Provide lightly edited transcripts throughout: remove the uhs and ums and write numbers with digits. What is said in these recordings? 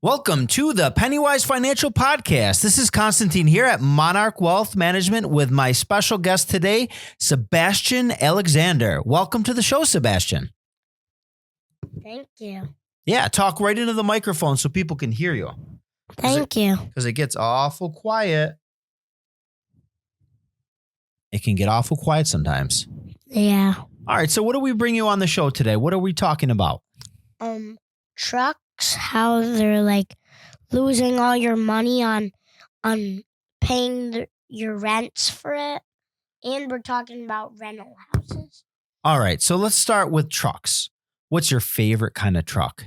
Welcome to the Pennywise Financial Podcast. This is Constantine here at Monarch Wealth Management with my special guest today, Sebastian Alexander. Welcome to the show, Sebastian. Thank you. Yeah, talk right into the microphone so people can hear you. Thank you. Because it gets awful quiet. It can get awful quiet sometimes. Yeah. All right, so what do we bring you on the show today? What are we talking about? Trucks, how they're like losing all your money on paying your rents for it, and we're talking about rental houses. All right, so let's start with trucks. What's your favorite kind of truck?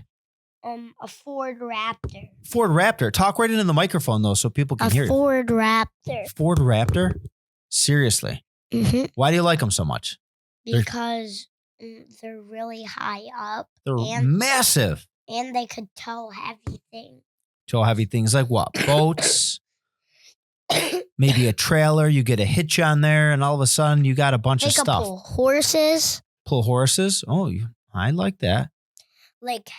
A Ford Raptor. Ford Raptor. Talk right into the microphone though so people can hear you. A Ford Raptor. Ford Raptor? Seriously? Mm-hmm. Why do you like them so much? Because they're really high up. They're massive. And they could tow heavy things. Tow heavy things like what? Boats? Maybe a trailer. You get a hitch on there and all of a sudden you got a bunch of stuff. Pull horses. Pull horses? Oh, I like that. Like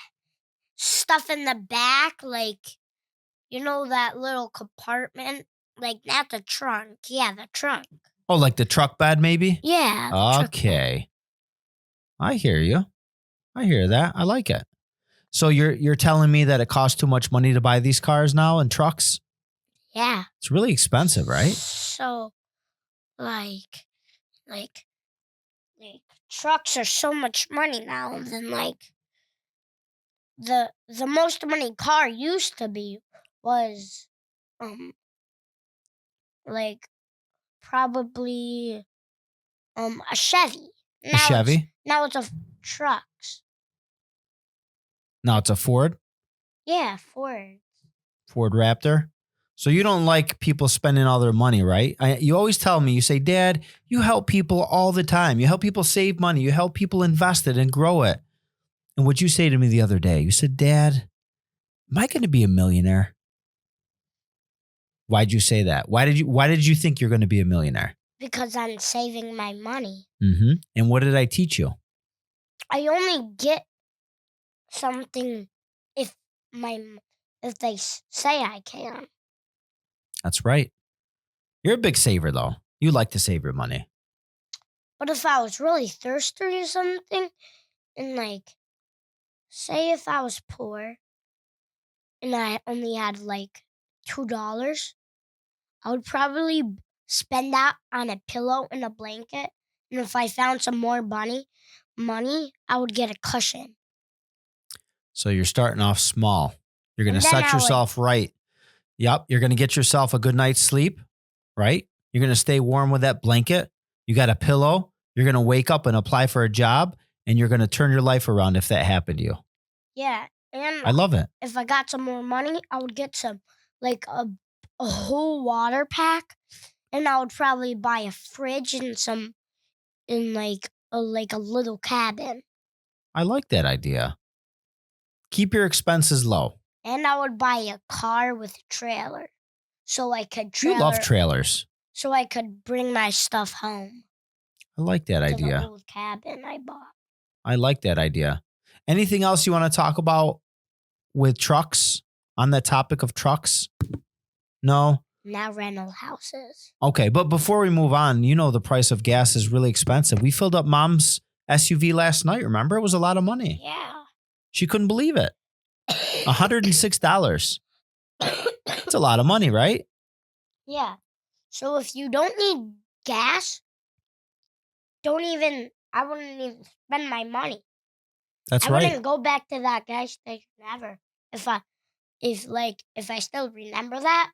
stuff in the back, like, you know, that little compartment? Like, not the trunk. Yeah, the trunk. Oh, like the truck bed maybe? Yeah. Okay. I hear you. I hear that. I like it. So you're telling me that it costs too much money to buy these cars now and trucks? Yeah. It's really expensive, right? So, like trucks are so much money now than like the most money car used to be was like probably a Chevy. A Chevy? Now it's a trucks. Now it's a Ford? Yeah, Ford. Ford Raptor? So you don't like people spending all their money, right? You always tell me, you say, Dad, you help people all the time. You help people save money. You help people invest it and grow it. And what you say to me the other day, you said, Dad, am I going to be a millionaire? Why'd you say that? Why did you think you're going to be a millionaire? Because I'm saving my money. Mm-hmm. And what did I teach you? I only get something if they say I can. That's right. You're a big saver, though. You like to save your money. But if I was really thirsty or something, and like, say if I was poor and I only had like $2, I would probably spend that on a pillow and a blanket. And if I found some more money, I would get a cushion. So you're starting off small. You're going to set yourself right. Yep. You're going to get yourself a good night's sleep, right? You're going to stay warm with that blanket. You got a pillow. You're going to wake up and apply for a job, and you're going to turn your life around if that happened to you. Yeah. And I love it. If I got some more money, I would get some, like a whole water pack, and I would probably buy a fridge and like a little cabin. I like that idea. Keep your expenses low. And I would buy a car with a trailer, so I could You love trailers. So I could bring my stuff home. I like that idea. The old cabin I bought. I like that idea. Anything else you want to talk about with trucks, on the topic of trucks? No? Now rental houses. Okay, but before we move on, you know the price of gas is really expensive. We filled up Mom's SUV last night, remember? It was a lot of money. Yeah. She couldn't believe it. $106. It's a lot of money, right? Yeah. So if you don't need gas, I wouldn't even spend my money. That's right. I wouldn't go back to that gas station ever. If I still remember that,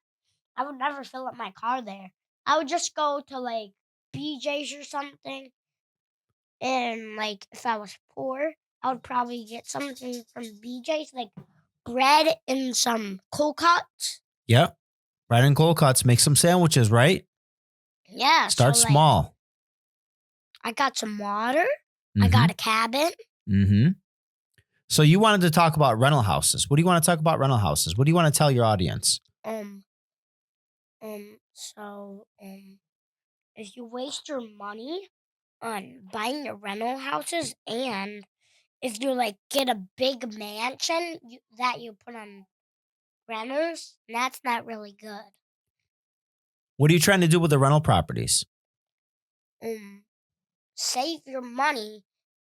I would never fill up my car there. I would just go to like BJ's or something. And like if I was poor, I would probably get something from BJ's, like bread and some cold cuts. Yep. Bread and cold cuts. Make some sandwiches, right? Yeah. Start small. I got some water. Mm-hmm. I got a cabin. Mm-hmm. So you wanted to talk about rental houses. What do you want to talk about rental houses? What do you want to tell your audience? If you waste your money on buying your rental houses, and if you like get a big mansion that you put on renters, and that's not really good. What are you trying to do with the rental properties? Save your money.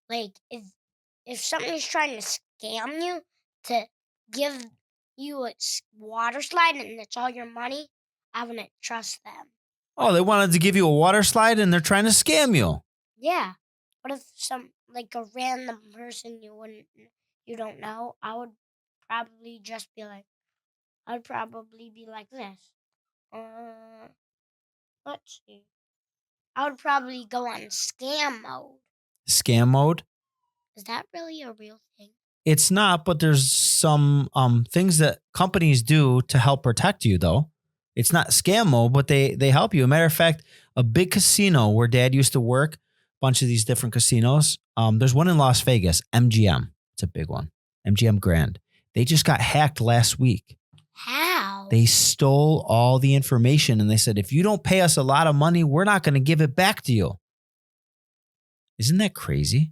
Like if somebody's trying to scam you to give you a water slide and it's all your money, I wouldn't trust them. Oh, they wanted to give you a water slide and they're trying to scam you. Yeah. What if like a random person you don't know? I would probably be like this. Let's see. I would probably go on scam mode. Scam mode? Is that really a real thing? It's not, but there's some things that companies do to help protect you, though. It's not scam mode, but they help you. As a matter of fact, a big casino where Dad used to work, a bunch of these different casinos. There's one in Las Vegas, MGM. It's a big one, MGM Grand. They just got hacked last week. How? They stole all the information and they said, if you don't pay us a lot of money, we're not going to give it back to you. Isn't that crazy?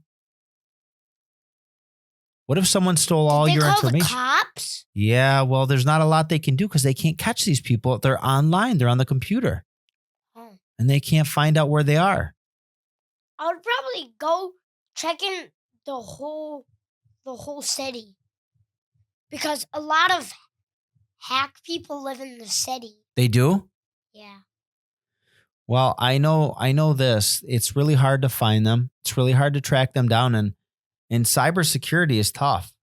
What if someone stole all your information? Did they call the cops? Yeah, well, there's not a lot they can do because they can't catch these people. They're online. They're on the computer. Oh. And they can't find out where they are. I would probably go check in the whole city. Because a lot of hack people live in the city. They do? Yeah. Well, I know this. It's really hard to find them. It's really hard to track them down. And cybersecurity is tough.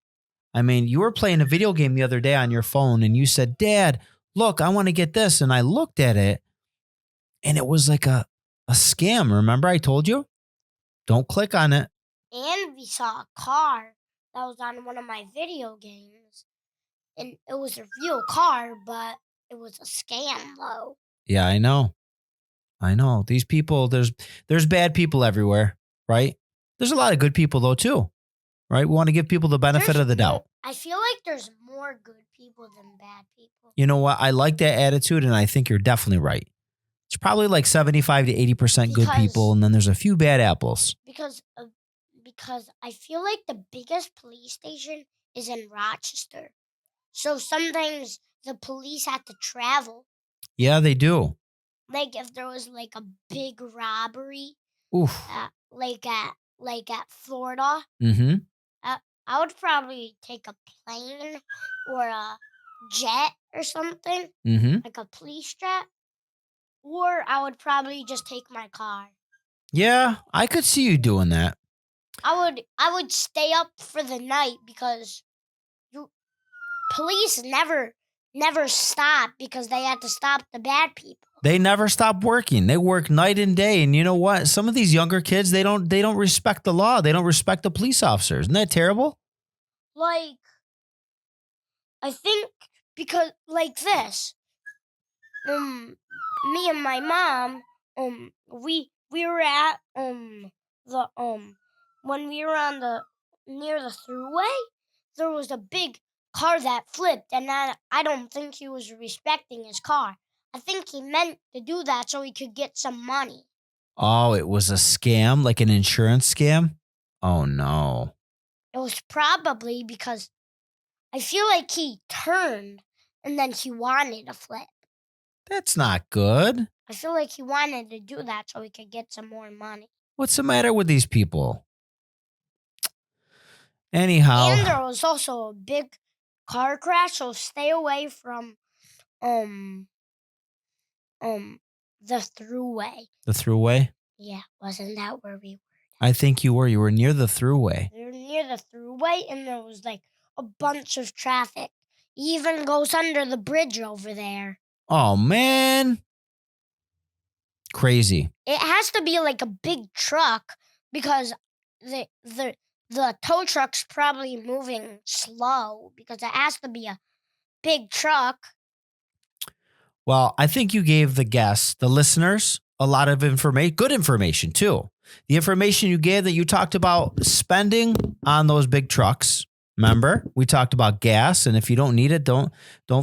I mean, you were playing a video game the other day on your phone and you said, Dad, look, I want to get this. And I looked at it and it was like a scam. Remember I told you? Don't click on it. And we saw a car that was on one of my video games. And it was a real car, but it was a scam, though. Yeah, I know. These people, there's bad people everywhere, right? There's a lot of good people, though, too, right? We want to give people the benefit of the doubt. I feel like there's more good people than bad people. You know what? I like that attitude, and I think you're definitely right. It's probably like 75 to 80% good people, and then there's a few bad apples. Because I feel like the biggest police station is in Rochester. So sometimes the police have to travel. Yeah, they do. Like if there was like a big robbery, Oof. like at Florida, Mm-hmm. I would probably take a plane or a jet or something, like a police jet, or I would probably just take my car. Yeah, I could see you doing that. I would stay up for the night because police never stop because they have to stop the bad people. They never stop working. They work night and day. And you know what? Some of these younger kids, they don't respect the law. They don't respect the police officers. Isn't that terrible? Like, I think because like this, me and my mom, we were at the when we were on the near the thruway, there was a big car that flipped, and I don't think he was respecting his car. I think he meant to do that so he could get some money. Oh, it was a scam, like an insurance scam? Oh, no. It was probably because I feel like he turned and then he wanted to flip. That's not good. I feel like he wanted to do that so he could get some more money. What's the matter with these people? Anyhow. And there was also a big car crash, so stay away from the thruway. The thruway? Yeah, wasn't that where we were? I think you were. You were near the thruway. We were near the thruway, and there was like a bunch of traffic. He even goes under the bridge over there. Oh, man. Crazy. It has to be like a big truck because the tow truck's probably moving slow because it has to be a big truck. Well, I think you gave the guests, the listeners, a lot of information, good information too. The information you gave that you talked about spending on those big trucks. Remember, we talked about gas, and if you don't need it, don't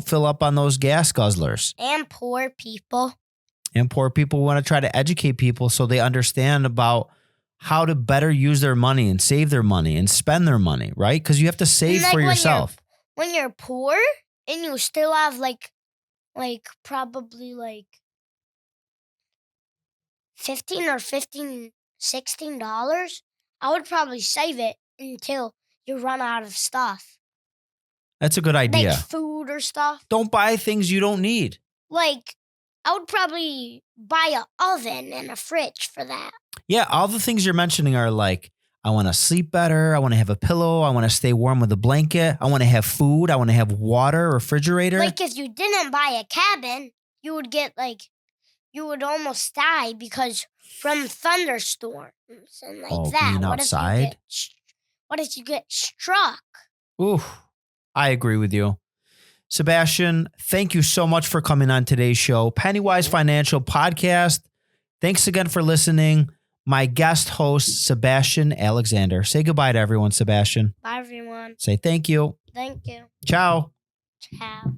fill up on those gas guzzlers. And poor people. And poor people want to try to educate people so they understand about how to better use their money and save their money and spend their money, right? Because you have to save for yourself. When you're poor, and you still have like probably like 15 or $16, I would probably save it until you run out of stuff. That's a good idea. Like food or stuff. Don't buy things you don't need. Like, I would probably buy an oven and a fridge for that. Yeah, all the things you're mentioning are like, I want to sleep better. I want to have a pillow. I want to stay warm with a blanket. I want to have food. I want to have water, refrigerator. Like, if you didn't buy a cabin, you would get you would almost die because from thunderstorms and that. Being outside? What if you get struck? Ooh, I agree with you. Sebastian, thank you so much for coming on today's show. Pennywise Financial Podcast. Thanks again for listening. My guest host, Sebastian Alexander. Say goodbye to everyone, Sebastian. Bye, everyone. Say thank you. Thank you. Ciao. Ciao.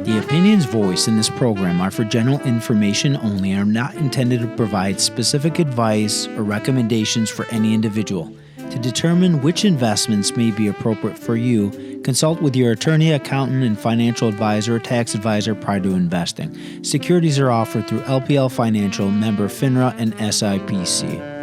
The opinions voiced in this program are for general information only and are not intended to provide specific advice or recommendations for any individual. To determine which investments may be appropriate for you, consult with your attorney, accountant, and financial advisor or tax advisor prior to investing. Securities are offered through LPL Financial, member FINRA, and SIPC.